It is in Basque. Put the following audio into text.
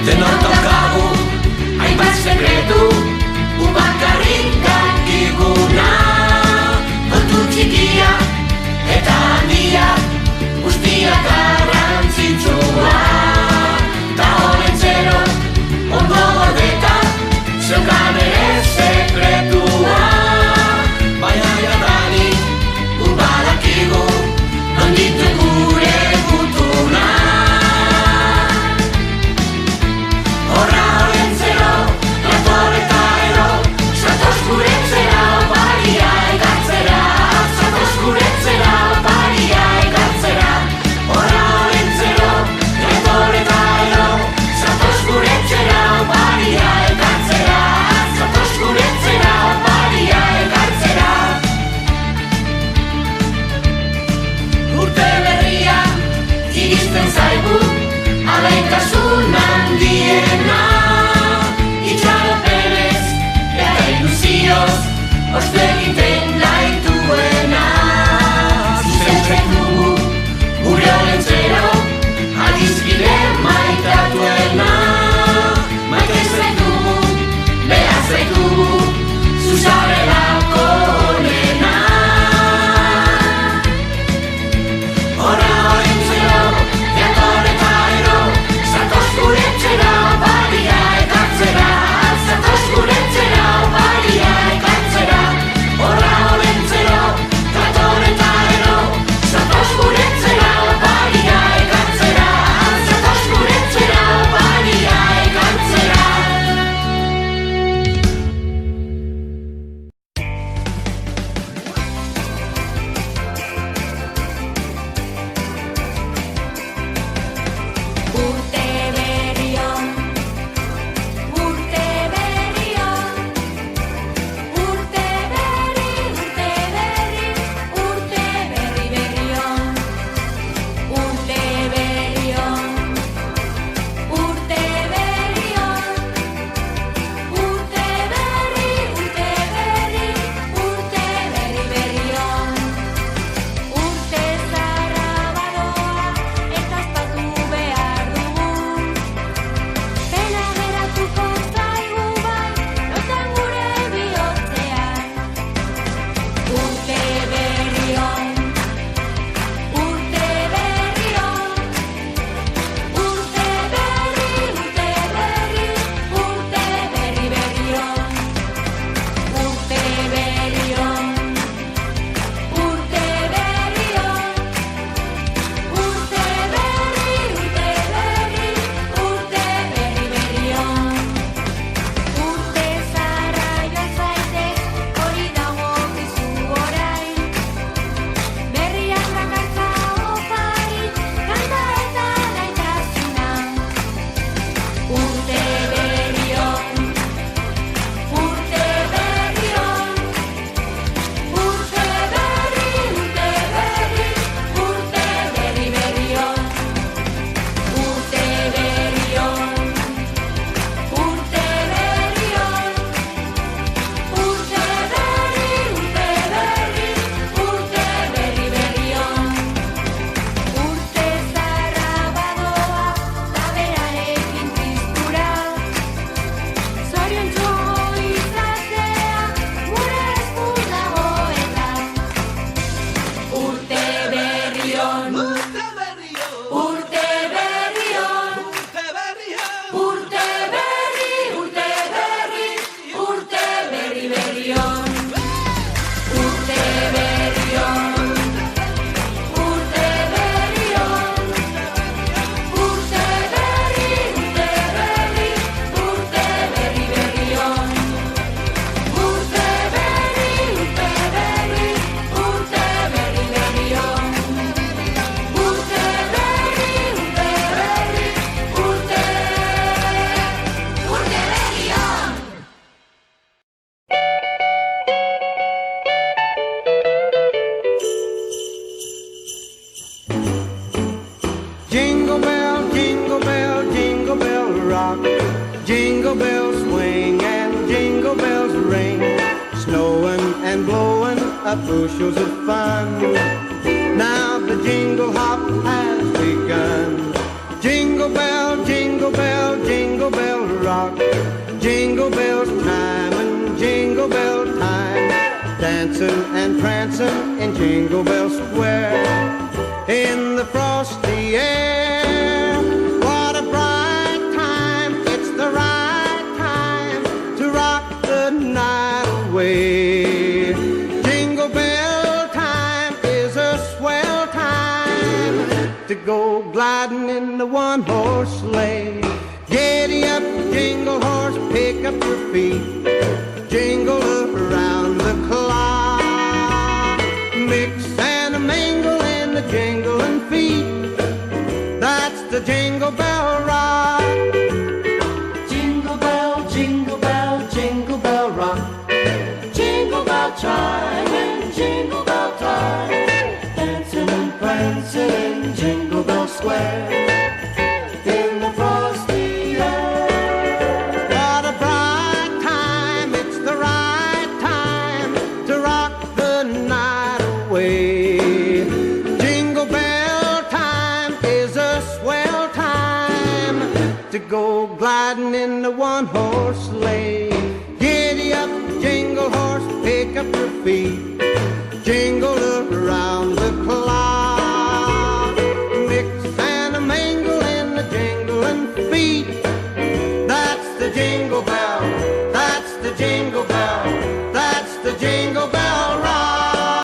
Denok daukagu hainbat sekretu, bakarrik dakiguna. Kontu txikiak eta handiak, guztiak garrantzitsua. Ta Olentzero ondo gordeta, zeukan ere sekretua. Baina jadanik badakigu, nondik gure gutuna. Horra Olentzero, Lator eta Ero, zatoz guretzera oparia ekartzera. Zatoz guretzera oparia ekartzera. Horra Olentzero, Lator eta Ero, zatoz guretzera oparia ekartzera. Zatoz guretzera oparia ekartzera. Urte berria iristen zaigu, alaitasun handiena. Itxaropenez eta ilusioz, oste egiten gaituena. Zuzentzen dugu gure Olentzero, adizkide maitatuena. Maite zaitugu, behar zaitugu, zuzarelako onena. Horra Olentzero, Lator eta Ero, zatoz guretzera oparia ekartzera. Zatoz guretzera oparia ekartzera. Horra Olentzero, Lator eta Ero, zatoz guretzera oparia ekartzera. Zatoz guretzera oparia ekartzera. Urte berrion, urte berrion, urte berri, urte berri, urte berri berrion. Urte berrion, urte berrion, urte berri, urte berri, urte berri berrion. Urte zaharra badoa eta ospatu behar dugu. Pena geratuko zaigu bai, lotan gure bihotzean. Urte berrion, urte berrion, urte berri, urte berri, urte berri berrion. Urte berrion, urte berrion, urte berri, urte berri, urte berri berrion. Urte zaharra joan zaitez, hori dago bizu orain. Berriak dakartza opari, kanta eta gaitasuna. Urte berrion, urte berrion, urte berri, urte berri, urte berri berrion. Urte berrion, urte berrion, urte berri, urte berri, urte berri berrion. Urte zaharra badoa, da berarekin tristura. Zoriontsu izatea, gure esku dago eta. Urte berrion, urte berrion, urte berri, urte berri, urte berri berrion. Urte berrion, urte berrion, urte berri, urte berri, urte berri berrion. Urte berri, urte berri, urte berri berrion. Urte berri, urte berri, urte berrion. Jingle bell, jingle bell rock. Jingle bells swing and jingle bells ring. Snowing and blowing up bushels of fun. Now the jingle hop has begun. Jingle bell, jingle bell, jingle dancing in Jingle Bell Square. In the frosty air, what a bright time. It's the right time to rock the night away. Jingle bell time is a swell time to go gliding in the one-horse sleigh. Giddy up, jingle horse, pick up your feet, jingle around the clock. Mix and a mingle in the jingling feet, that's the Jingle Bell Rock. Jingle bell, jingle bell, jingle bell rock. Jingle bell chime and jingle bell time. Dancing and prancing in Jingle Bell Square. In the frosty air. What a bright time, it's the right time to rock the night away. Jingle bell time is a swell time to go gliding in the one-horse sleigh. Giddy up, jingle horse, pick up your feet, jingle